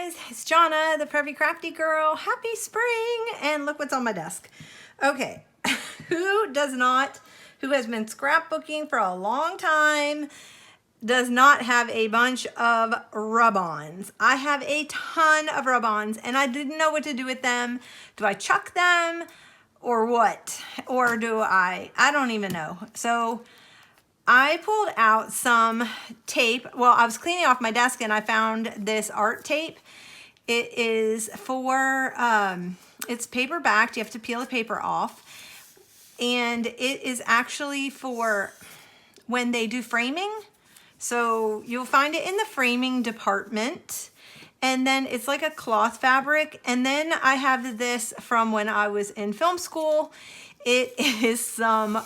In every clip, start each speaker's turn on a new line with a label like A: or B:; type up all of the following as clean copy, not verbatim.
A: guys, it's Jonna, the Preppy Crafty Girl. Happy spring! And look what's on my desk. Okay, who has been scrapbooking for a long time, does not have a bunch of rub-ons? I have a ton of rub-ons and I didn't know what to do with them. Do I chuck them or what? Or do I don't even know. So I pulled out some tape. Well, I was cleaning off my desk and I found this art tape. It is for, it's paper backed. You have to peel the paper off. And it is actually for when they do framing. So you'll find it in the framing department. And then it's like a cloth fabric. And then I have this from when I was in film school. It is some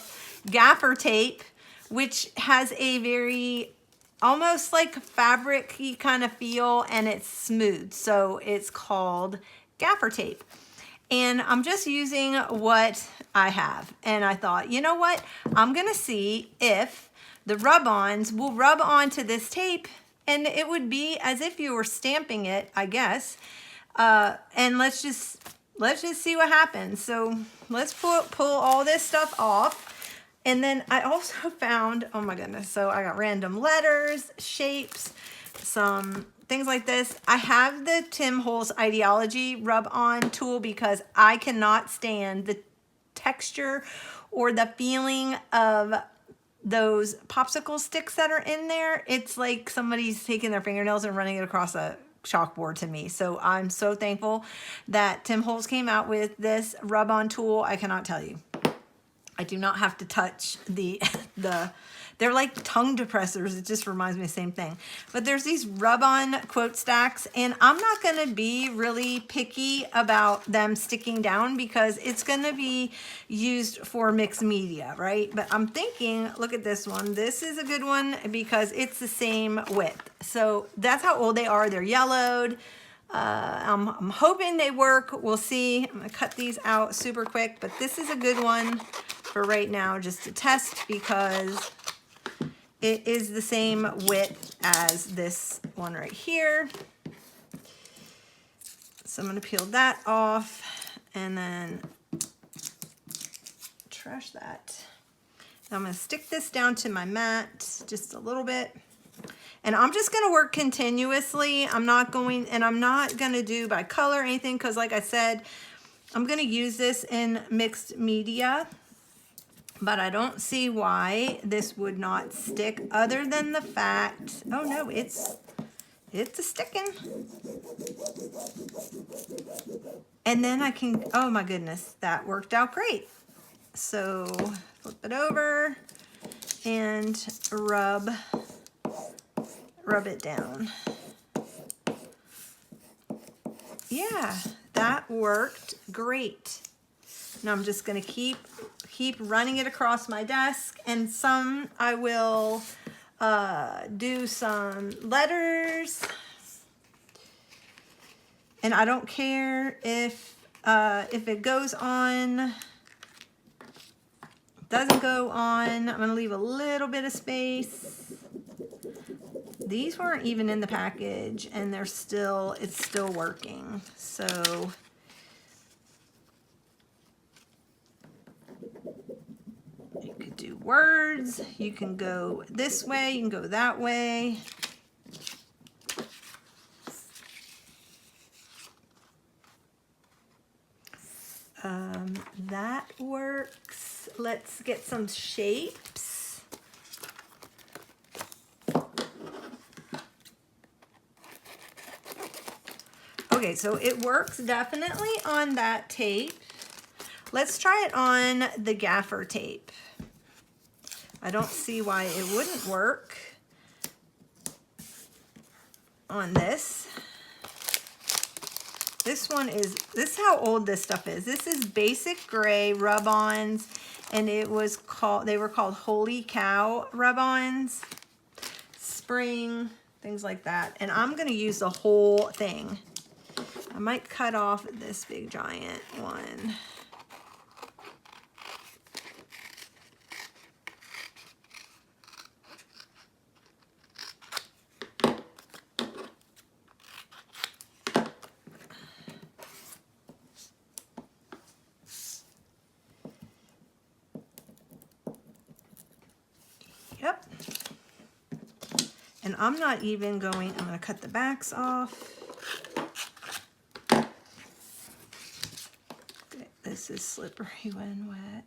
A: gaffer tape, which has a very almost like fabric-y kind of feel, and it's smooth. So it's called gaffer tape. And I'm just using what I have. And I thought, you know what? I'm gonna see if the rub-ons will rub onto this tape, and it would be as if you were stamping it, I guess. And let's just see what happens. So let's pull all this stuff off. And then I also found, oh my goodness, so I got random letters, shapes, some things like this. I have the Tim Holtz Ideology rub-on tool because I cannot stand the texture or the feeling of those popsicle sticks that are in there. It's like somebody's taking their fingernails and running it across a chalkboard to me. So I'm so thankful that Tim Holtz came out with this rub-on tool. I cannot tell you. I do not have to touch they're like tongue depressors. It just reminds me of the same thing. But there's these rub-on quote stacks, and I'm not gonna be really picky about them sticking down because it's gonna be used for mixed media, right? But I'm thinking, look at this one. This is a good one because it's the same width. So that's how old they are. They're yellowed. I'm hoping they work. We'll see. I'm gonna cut these out super quick, but this is a good one for right now just to test because it is the same width as this one right here. So I'm gonna peel that off and then trash that. Now I'm gonna stick this down to my mat just a little bit. And I'm just gonna work continuously. I'm not gonna do by color or anything because like I said, I'm gonna use this in mixed media, but I don't see why this would not stick other than the fact, oh no, it's a sticking. And then I can, oh my goodness, that worked out great. So flip it over and rub it down. Yeah, that worked great. Now I'm just gonna keep running it across my desk, and some I will do some letters, and I don't care if it goes on, doesn't go on. I'm gonna leave a little bit of space. These weren't even in the package and it's still working. So you could do words, you can go this way, you can go that way. That works. Let's get some shapes. Okay, so it works definitely on that tape. Let's try it on the gaffer tape. I don't see why it wouldn't work on this. This is how old this stuff is. This is basic gray rub-ons, and they were called Holy Cow rub-ons, spring, things like that. And I'm gonna use the whole thing. I might cut off this big giant one. And I'm not even going, I'm going to cut the backs off. Okay, this is slippery when wet.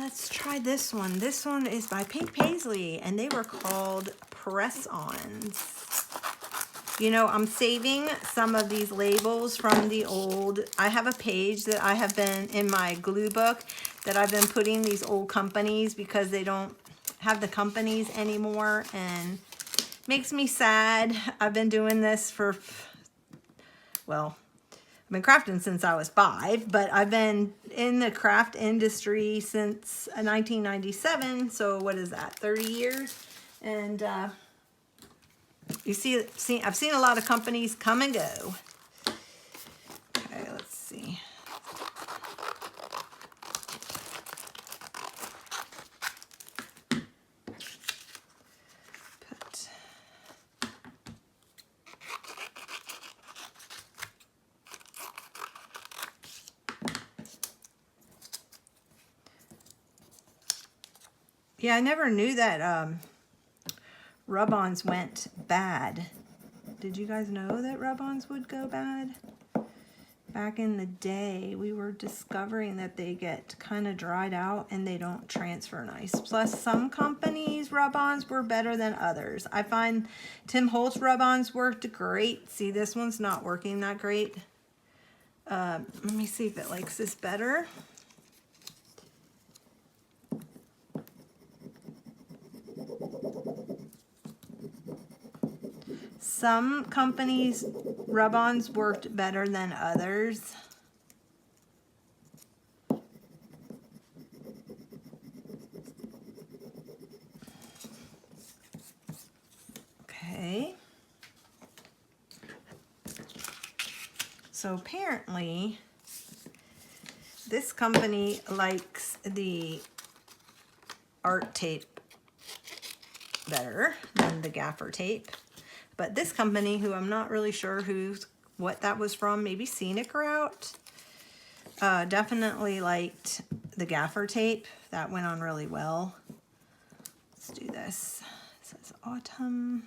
A: Let's try this one. This one is by Pink Paisley, and they were called press-ons. You know, I'm saving some of these labels from the old. I have a page that I have been in my glue book that I've been putting these old companies because they don't have the companies anymore, and makes me sad. I've been doing this for, well, I've been crafting since I was 5, but I've been in the craft industry since 1997. So what is that, 30 years? And you see, I've seen a lot of companies come and go. Okay, let's see. Yeah, I never knew that Rub Ons went bad. Did you guys know that Rub Ons would go bad? Back in the day, we were discovering that they get kind of dried out and they don't transfer nice. Plus, some companies' Rub Ons were better than others. I find Tim Holtz Rub Ons worked great. See, this one's not working that great. Let me see if it likes this better. Some companies' rub-ons worked better than others. Okay. So apparently, this company likes the art tape better than the gaffer tape. But this company, who I'm not really sure what that was from, maybe Scenic Route, definitely liked the gaffer tape. That went on really well. Let's do this. It says autumn.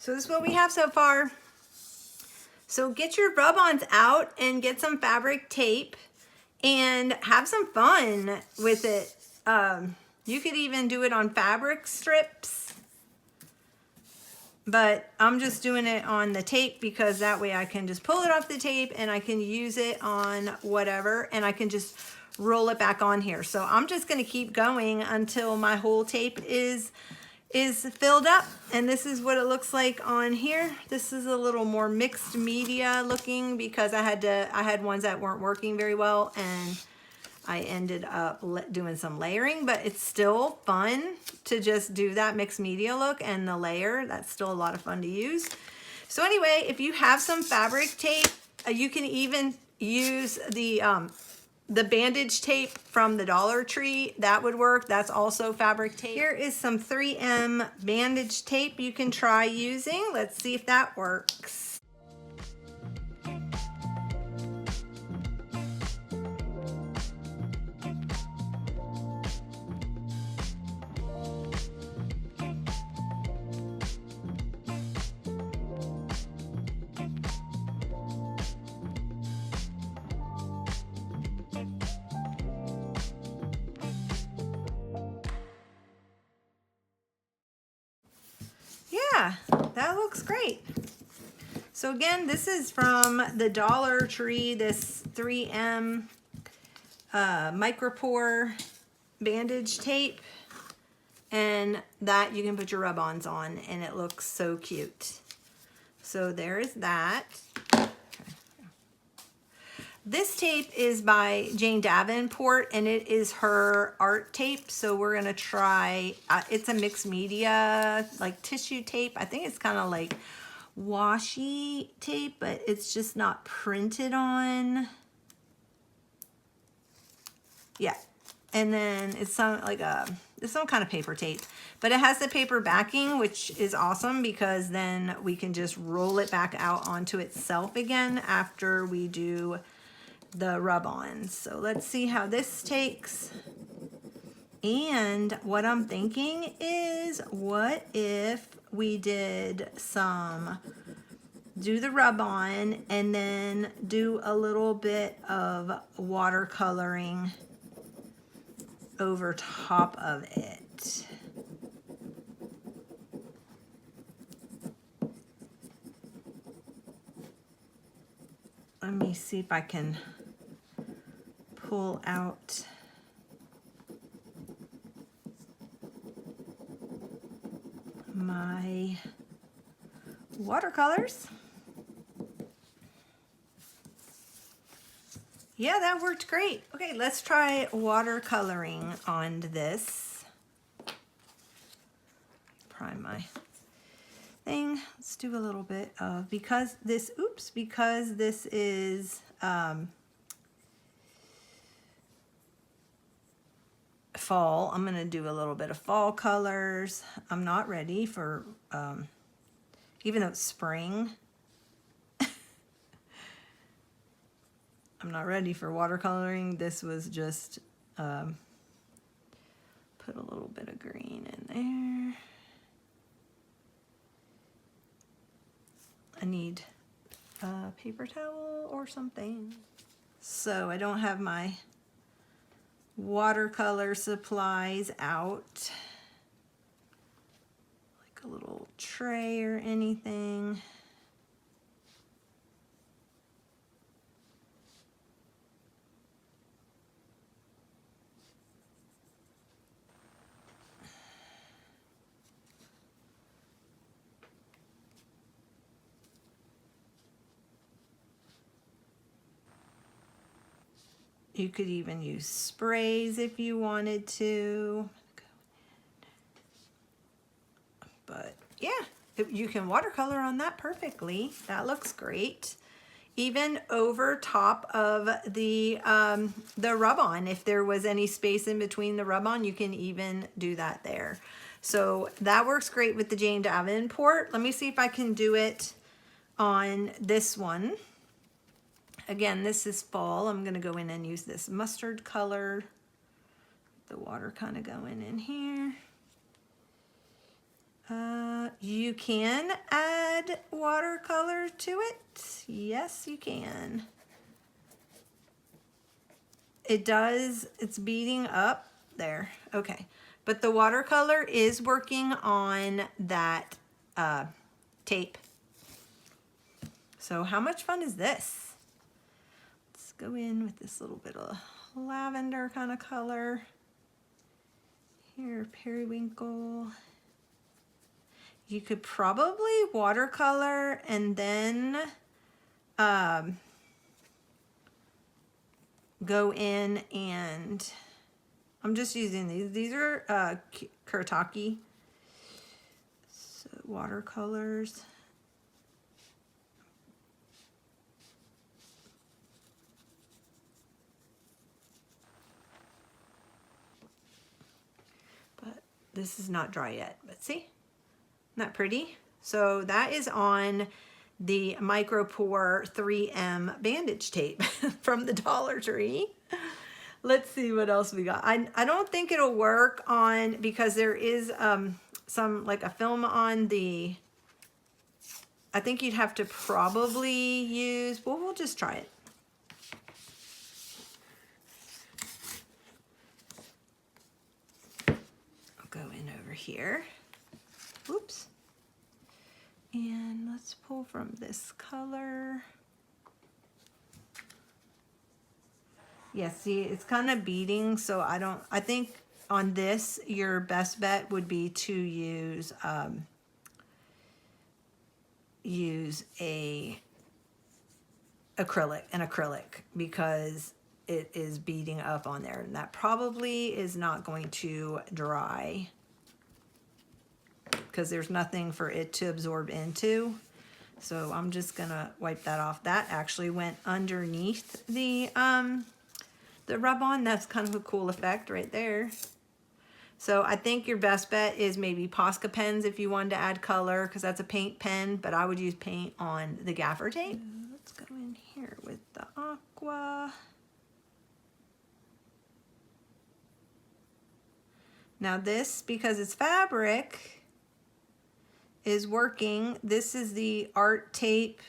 A: So this is what we have so far. So get your rub-ons out and get some fabric tape and have some fun with it. You could even do it on fabric strips, but I'm just doing it on the tape because that way I can just pull it off the tape and I can use it on whatever, and I can just roll it back on here. So I'm just going to keep going until my whole tape is filled up, and this is what it looks like on here. This is a little more mixed media looking because I had ones that weren't working very well, and I ended up doing some layering, but it's still fun to just do that mixed media look and the layer. That's still a lot of fun to use. So anyway, if you have some fabric tape, you can even use the bandage tape from the Dollar Tree. That would work. That's also fabric tape. Here is some 3M bandage tape you can try using. Let's see if that works. Yeah, that looks great. So again, this is from the Dollar Tree, this 3M micropore bandage tape, and that you can put your rub-ons on, and it looks so cute. So there is that. This tape is by Jane Davenport, and it is her art tape. So we're gonna try, it's a mixed media, like tissue tape. I think it's kind of like washi tape, but it's just not printed on. Yeah, and then it's some kind of paper tape, but it has the paper backing, which is awesome because then we can just roll it back out onto itself again after we do the rub-ons. So let's see how this takes. And what I'm thinking is, what if we did do the rub-on and then do a little bit of watercoloring over top of it. Let me see if I can pull out my watercolors. Yeah, that worked great. Okay, let's try watercoloring on this. Prime my thing. Let's do a little bit of, because this is fall, I'm gonna do a little bit of fall colors. I'm not ready for, even though it's spring, I'm not ready for watercoloring. This was just, put a little bit of green in there. I need a paper towel or something. So I don't have my watercolor supplies out, like a little tray or anything. You could even use sprays if you wanted to. But yeah, you can watercolor on that perfectly. That looks great. Even over top of the rub-on, if there was any space in between the rub-on, you can even do that there. So that works great with the Jane Davenport. Let me see if I can do it on this one. Again, this is fall. I'm gonna go in and use this mustard color. The water kind of going in here. You can add watercolor to it. Yes, you can. It does, it's beading up there. Okay, but the watercolor is working on that tape. So how much fun is this? Let's go in with this little bit of lavender kind of color. Here, periwinkle. You could probably watercolor and then go in and I'm just using these. These are Kuretake, so watercolors. But this is not dry yet, but see? Isn't that pretty? So that is on the Micro Pour 3M bandage tape from the Dollar Tree. Let's see what else we got. I don't think it'll work on, because there is some like a film on the, I think you'd have to probably use, well, we'll just try it. I'll go in over here. Oops. And let's pull from this color. Yeah, see, it's kind of beading, so I think on this, your best bet would be to use an acrylic, because it is beading up on there, and that probably is not going to dry because there's nothing for it to absorb into. So I'm just gonna wipe that off. That actually went underneath the rub on. That's kind of a cool effect right there. So I think your best bet is maybe Posca pens if you wanted to add color, because that's a paint pen, but I would use paint on the gaffer tape. Let's go in here with the aqua. Now this, because it's fabric, is working. This is the art tape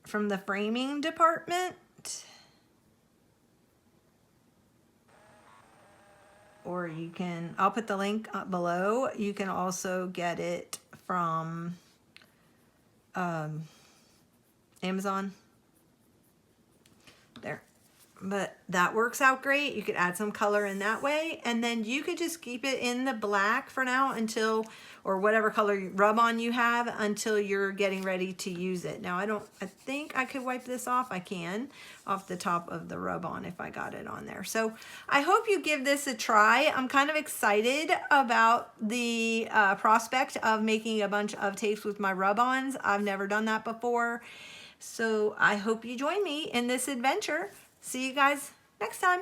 A: from the framing department. Or you can, I'll put the link up below. You can also get it from Amazon. There. But that works out great. You could add some color in that way, and then you could just keep it in the black for now until, or whatever color rub on you have, until you're getting ready to use it. Now I think I could wipe this off. I can, off the top of the rub on if I got it on there. So I hope you give this a try. I'm kind of excited about the prospect of making a bunch of tapes with my rub ons. I've never done that before. So I hope you join me in this adventure. See you guys next time.